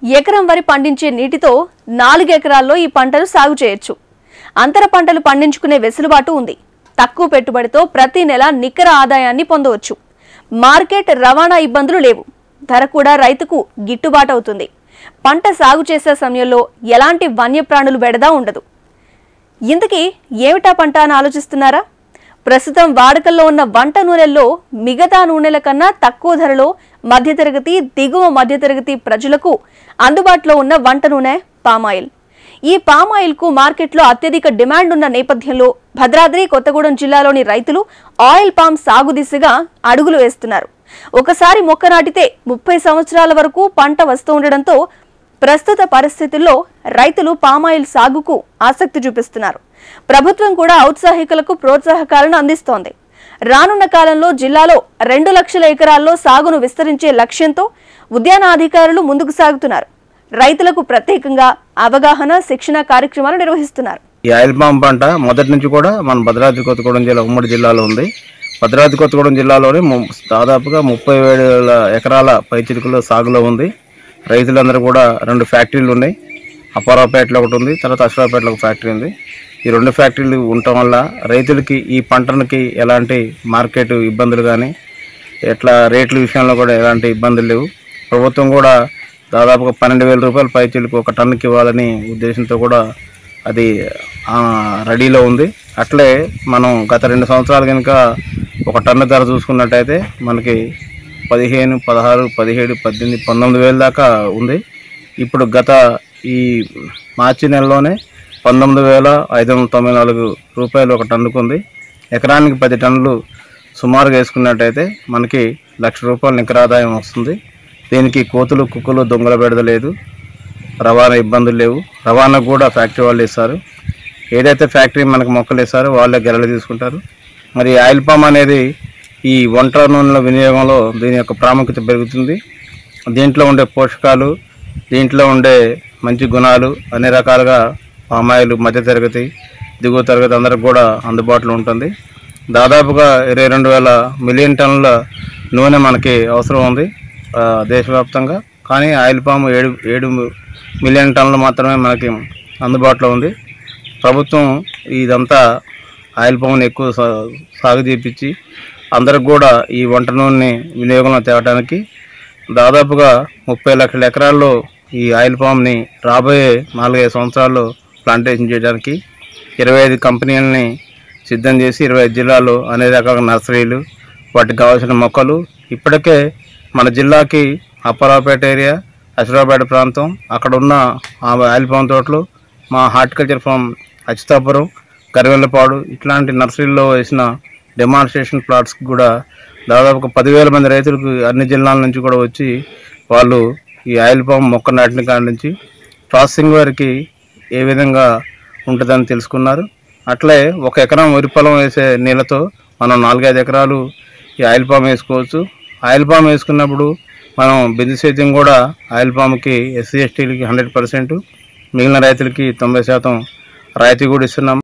ఎకరం వరి పండించే నీటితో 4 ఎకరాల్లో ఈ పంటలు సాగు చేయొచ్చు. అంతర పంటలు పండించుకునే వెసులుబాటు ఉంది. తక్కువ పెట్టుబడితో ప్రతి నెల నికర ఆదాయాన్ని పొందవచ్చు. మార్కెట్ రవాణా ఇబ్బందులు లేవు. ధర కూడా రైతుకు గిట్టుబాటు అవుతుంది. పంట సాగు చేసే సమయంలో ఎలాంటి వన్యప్రాణులు బెడద ఉండదు. ఇంతకీ ఏమిటా పంట అని ఆలోచిస్తున్నారా? ప్రస్తుతం వాడకల్లో ఉన్న వంట నూనెల్లో మిగతా నూనెల కన్నా తక్కువ ధరలో మధ్యతరగతి, దిగువ మధ్యతరగతి ప్రజలకు అందుబాటులో ఉన్న వంట నూనె పామాయిల్. ఈ పామాయిల్ కు మార్కెట్లో అత్యధిక డిమాండ్ ఉన్న నేపథ్యంలో భద్రాద్రి, కొత్తగూడెం జిల్లాలోని రైతులు ఆయిల్ పామ్ సాగు దిశగా అడుగులు వేస్తున్నారు. ఒకసారి మొక్క నాటితే 30 సంవత్సరాల వరకు పంట వస్తూ ఉండడంతో ప్రస్తుత పరిస్థితుల్లో రైతులు పామాయిల్ సాగుకు ఆసక్తి చూపిస్తున్నారు. ప్రభుత్వం కూడా ఔత్సాహికులకు ప్రోత్సాహకాలను అందిస్తోంది. రానున్న కాలంలో జిల్లాలో 2 లక్షల ఎకరాల్లో సాగును విస్తరించే లక్ష్యంతో ఉద్యాన అధికారులు ముందుకు సాగుతున్నారు. రైతులకు ప్రత్యేకంగా అవగాహన, శిక్షణ కార్యక్రమాలు నిర్వహిస్తున్నారు. ఈ ఆయిల్ పామ్ పంట మొదటి నుంచి కూడా మన భద్రాద్రి కొత్తగూడెం జిల్లా ఉమ్మడి జిల్లాలో ఉంది. భద్రాద్రి కొత్తగూడెం జిల్లాలోనే దాదాపుగా 37 ఎకరాల పైచిలుకలో సాగులో ఉంది. రైతులందరూ కూడా 2 ఫ్యాక్టరీలు ఉన్నాయి. అప్పారావుపేటలో ఒకటి ఉంది, తర్వాత అశ్వరావుపేటలో ఒక ఫ్యాక్టరీ ఉంది. ఈ 2 ఫ్యాక్టరీలు ఉండటం వల్ల రైతులకి ఈ పంటకి ఎలాంటి మార్కెట్ ఇబ్బందులు కానీ ఎట్లా రేట్ల విషయంలో కూడా ఎలాంటి ఇబ్బందులు లేవు. ప్రభుత్వం కూడా దాదాపుగా 12,000 రూపాయల పైచిలుకు ఒక టన్నుకి ఇవ్వాలని ఉద్దేశంతో కూడా అది రెడీలో ఉంది. అట్లే మనం గత 2 సంవత్సరాలు కనుక ఒక టన్ను ధర చూసుకున్నట్టయితే మనకి 15, 16, 17, 18, 19,000 దాకా ఉంది. ఇప్పుడు గత ఈ మార్చి నెలలోనే 19,594 రూపాయలు ఒక టన్నుకు ఉంది. ఎకరానికి 10 టన్నులు సుమారుగా వేసుకున్నట్టయితే మనకి 1,00,000 రూపాయల నికర ఆదాయం వస్తుంది. దీనికి కోతులు, కుక్కలు, దొంగల బెడద లేదు. రవాణా ఇబ్బందులు లేవు. రవాణా కూడా ఫ్యాక్టరీ వాళ్ళు ఇస్తారు. ఏదైతే ఫ్యాక్టరీ మనకు మొక్కలు ఇస్తారో వాళ్ళే గెలలు తీసుకుంటారు. మరి ఆయిల్ పామ్ అనేది ఈ వంట నూనెల వినియోగంలో దీని యొక్క ప్రాముఖ్యత పెరుగుతుంది. దీంట్లో ఉండే పోషకాలు, దీంట్లో ఉండే మంచి గుణాలు అన్ని రకాలుగా పామాయిల్ మధ్యతరగతి, దిగువ తరగతి అందరికి కూడా అందుబాటులో ఉంటుంది. దాదాపుగా 22,000 మిలియన్ టన్నుల నూనె మనకి అవసరం ఉంది దేశవ్యాప్తంగా. కానీ ఆయిల్ పామ్ 7 మిలియన్ టన్నులు మాత్రమే మనకి అందుబాటులో ఉంది. ప్రభుత్వం ఇదంతా ఆయిల్ పామ్ని ఎక్కువ సాగు చేయించి అందరికి కూడా ఈ వంట నూనెని వినియోగంలో తేవడానికి దాదాపుగా 30 లక్షల ఎకరాల్లో ఈ ఆయిల్ పామ్ని రాబోయే 4-5 సంవత్సరాల్లో ప్లాంటేషన్ చేయడానికి 25 కంపెనీలని సిద్ధం చేసి 25 జిల్లాల్లో అనేక రకాల నర్సరీలు, వాటికి కావాల్సిన మొక్కలు ఇప్పటికే మన జిల్లాకి అప్పారావుపేట ఏరియా, అశ్వరావుపేట ప్రాంతం, అక్కడ ఉన్న ఆయిల్ పామ్ తోటలు, మా హార్టికల్చర్ ఫామ్ అచ్యుతాపురం, గరివెల్లపాడు ఇట్లాంటి నర్సరీల్లో వేసిన డెమాన్స్ట్రేషన్ ప్లాట్స్కి కూడా దాదాపుగా 10,000 మంది రైతులకు అన్ని జిల్లాల నుంచి కూడా వచ్చి వాళ్ళు ఈ ఆయిల్ పామ్ మొక్క నాటిన కాడి నుంచి ప్రాసెసింగ్ వరకు ఏ విధంగా ఉంటుందని తెలుసుకున్నారు. అట్లే 1 ఎకరం వరి పొలం వేసే నీళ్ళతో మనం 4-5 ఎకరాలు ఈ ఆయిల్ పామ్ వేసుకోవచ్చు. ఆయిల్ పామ్ వేసుకున్నప్పుడు మనం బిందు సేద్యం కూడా ఆయిల్ పామ్కి SC STలకి 100%, మిగిలిన రైతులకి 90% రాయితీ కూడా ఇస్తున్నాం.